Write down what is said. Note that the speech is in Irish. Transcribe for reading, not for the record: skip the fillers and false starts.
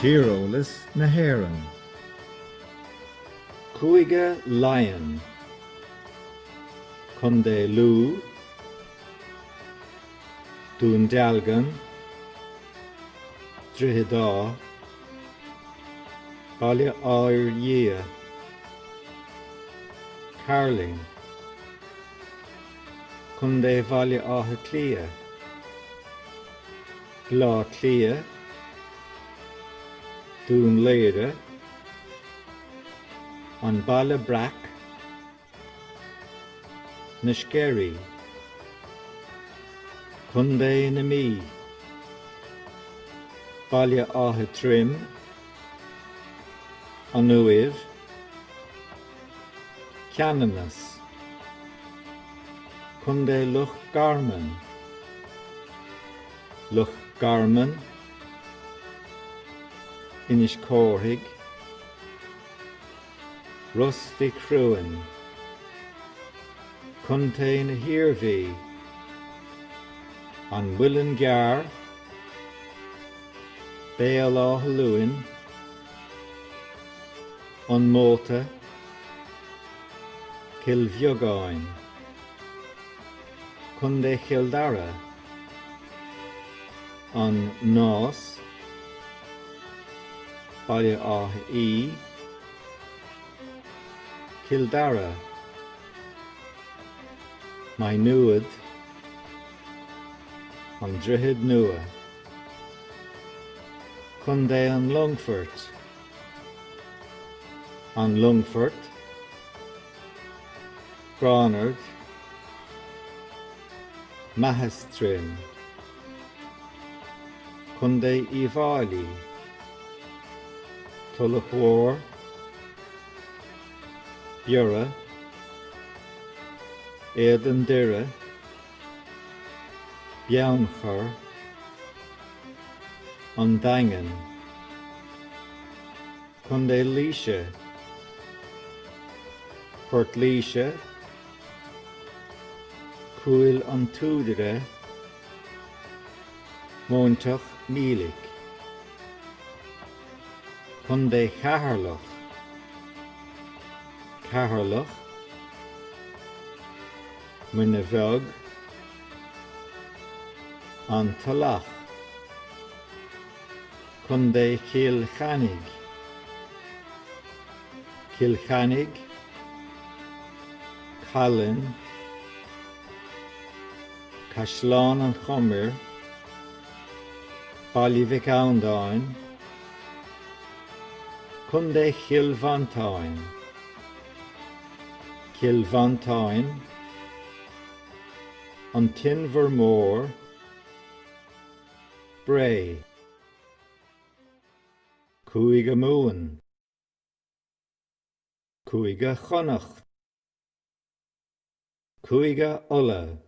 Tíreolalas na hÉireann. Cúige lion. Chun dé lú, dún dealgan, dríthe dá, baile áir dhia, carling, chun dé baile átha clia, glá clia, dún léire, an baile brac, na scéirí, chun dé na mí, baile átha trim, an uibh, ceannanas, chun dé luch garman, luch garman, inis cóirthigh, Rus Bhí Cruain, chun té na hiarmhí, an bhuileann gearr, béal átha luain, an móta, cilbheogáin, chun dé childara, an nás, baile átha í, Kildara, mai nuad, an droichead nua, chun dé an Longfort, Granard, Mahastrin, chun dé Iváili, Tullachmór, Beara, Éadan Dire, Beannchar, an Dangan, chun dé Laoise, Portlaoise, Cúil an Túdara, Móntach Mílich, chun dé Catharlach, Muine Bheag, an Talach, chun dé Kilchanig, Callan, Castlán an Chomir, Ballyvicoundáin, chun dé Kilvantáin, an Tinvermór, Bray, Cúige Muin, Cúige Chonacht, Cúige Ulla,